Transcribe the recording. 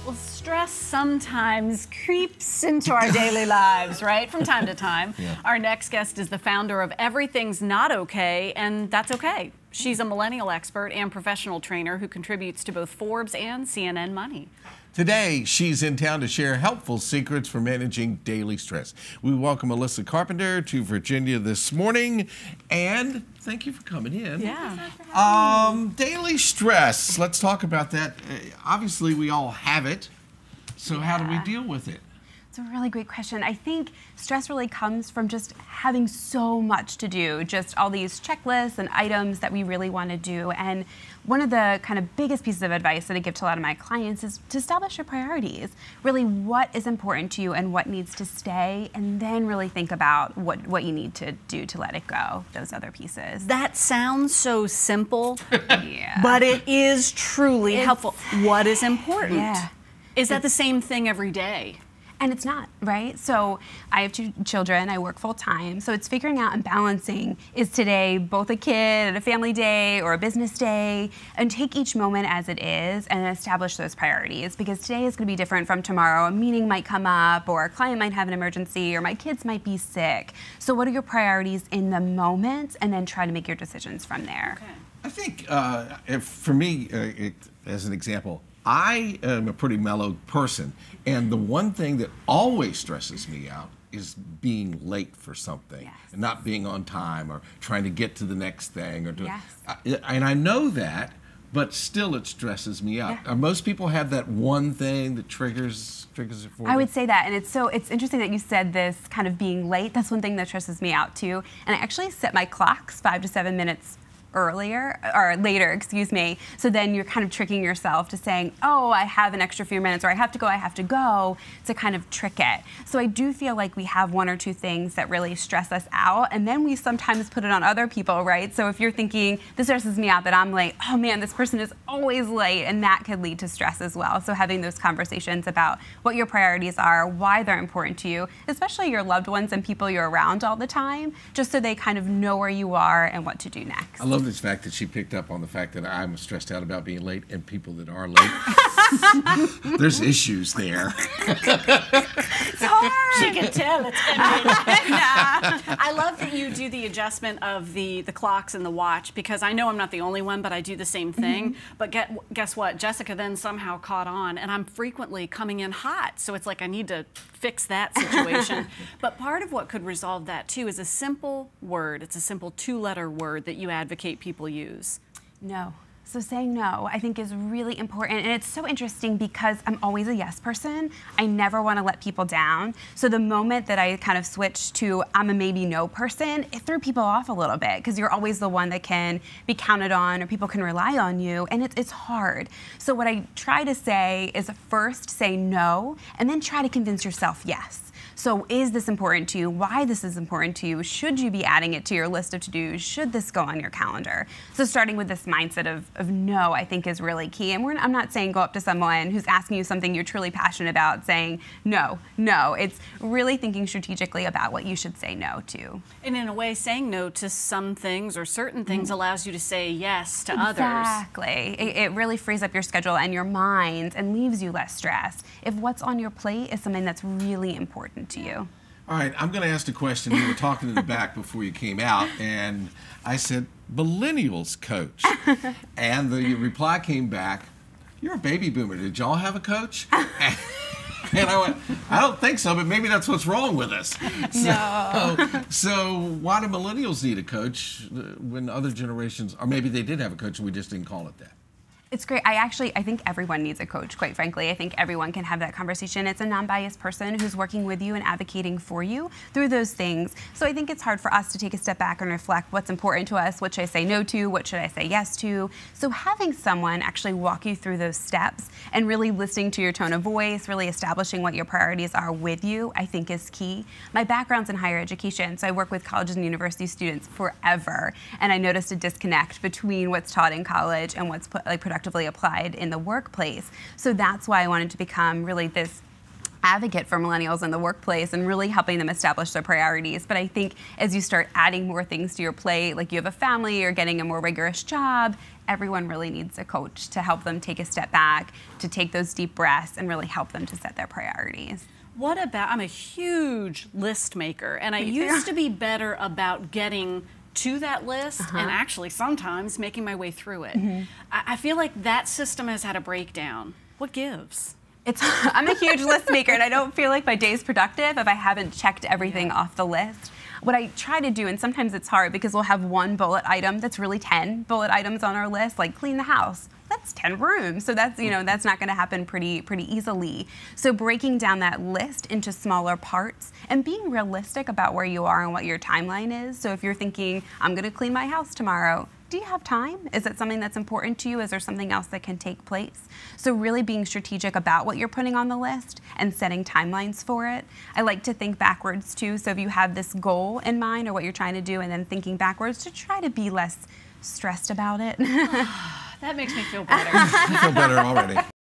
Well, stress sometimes creeps into our daily lives, right? From time to time. Yeah. Our next guest is the founder of Everything's Not Okay, and That's Okay. She's a millennial expert and professional trainer who contributes to both Forbes and CNN Money. Today, she's in town to share helpful secrets for managing daily stress. We welcome Alissa Carpenter to Virginia this morning, and thank you for coming in. Yeah. Daily stress, let's talk about that. Obviously, we all have it, so how do we deal with it? It's a really great question. I think stress really comes from just having so much to do, just all these checklists and items that we really want to do. And one of the kind of biggest pieces of advice that I give to a lot of my clients is to establish your priorities. Really, what is important to you and what needs to stay, and then really think about what you need to do to let it go, those other pieces. That sounds so simple, Yeah. but it is truly helpful. What is important? Yeah. Is that the same thing every day? And it's not, right? So I have 2 children, I work full time, so it's figuring out and balancing, is today both a kid and a family day or a business day, and take each moment as it is and establish those priorities, because today is gonna be different from tomorrow. A meeting might come up, or a client might have an emergency, or my kids might be sick. So what are your priorities in the moment, and then try to make your decisions from there. Okay. I think, for me, as an example, I am a pretty mellow person, and the one thing that always stresses me out is being late for something, Yes. and not being on time, or trying to get to the next thing, or Yes. and I know that, but still it stresses me out. Yeah. Most people have that one thing that triggers it for them. I would say that, and it's interesting that you said this kind of being late. That's one thing that stresses me out too. And I actually set my clocks 5 to 7 minutes earlier, or later, excuse me. So then you're kind of tricking yourself to saying, oh, I have an extra few minutes, or I have to go, to kind of trick it. So I do feel like we have 1 or 2 things that really stress us out, and then we sometimes put it on other people, right? So if you're thinking, this stresses me out that I'm late, oh man, this person is always late, and that could lead to stress as well. So having those conversations about what your priorities are, why they're important to you, especially your loved ones and people you're around all the time, just so they kind of know where you are and what to do next. I love this fact that she picked up on the fact that I'm stressed out about being late, and people that are late, there's issues there. It's hard. She can tell it's I love that you do the adjustment of the clocks and the watch, because I know I'm not the only one, but I do the same thing. But guess what? Jessica then somehow caught on, and I'm frequently coming in hot. So it's like I need to fix that situation. But part of what could resolve that too is a simple word. It's a simple 2-letter word that you advocate people use. No. So saying no, I think, is really important. And it's so interesting because I'm always a yes person. I never want to let people down. So the moment that I kind of switched to I'm a maybe no person, it threw people off a little bit, because you're always the one that can be counted on, or people can rely on you, and it's hard. So what I try to say is first say no, and then try to convince yourself yes. So is this important to you? Why this is important to you? Should you be adding it to your list of to-dos? Should this go on your calendar? So starting with this mindset of no, I think, is really key. And I'm not saying go up to someone who's asking you something you're truly passionate about saying no, no. It's really thinking strategically about what you should say no to. And in a way, saying no to some things or certain things allows you to say yes to others. Exactly. It really frees up your schedule and your mind and leaves you less stressed if what's on your plate is something that's really important to you. All right, I'm going to ask the question. We were talking in the back before you came out, and I said, Millennials coach. And the reply came back, you're a baby boomer. Did y'all have a coach? And I went, I don't think so, but maybe that's what's wrong with us. So why do millennials need a coach when other generations, or maybe they did have a coach and we just didn't call it that? It's great. I think everyone needs a coach, quite frankly. I think everyone can have that conversation. It's a non-biased person who's working with you and advocating for you through those things. So I think it's hard for us to take a step back and reflect what's important to us, what should I say no to, what should I say yes to. So having someone actually walk you through those steps and really listening to your tone of voice, really establishing what your priorities are with you, I think is key. My background's in higher education, so I work with colleges and university students forever, and I noticed a disconnect between what's taught in college and what's productively applied in the workplace. So that's why I wanted to become really this advocate for millennials in the workplace and really helping them establish their priorities. But I think as you start adding more things to your plate, like you have a family or getting a more rigorous job, everyone really needs a coach to help them take a step back, to take those deep breaths and really help them to set their priorities. What about, I'm a huge list maker, and I used to be better about getting to that list and actually sometimes making my way through it. I feel like that system has had a breakdown. What gives? I'm a huge list maker, and I don't feel like my day's productive if I haven't checked everything off the list. What I try to do, and sometimes it's hard because we'll have one bullet item that's really 10 bullet items on our list, like clean the house. That's 10 rooms, so that's, you know, that's not going to happen pretty easily. So breaking down that list into smaller parts and being realistic about where you are and what your timeline is. So if you're thinking, I'm going to clean my house tomorrow, do you have time? Is it something that's important to you? Is there something else that can take place? So really being strategic about what you're putting on the list and setting timelines for it. I like to think backwards too. So if you have this goal in mind or what you're trying to do and then thinking backwards to try to be less stressed about it. That makes me feel better. I feel better already.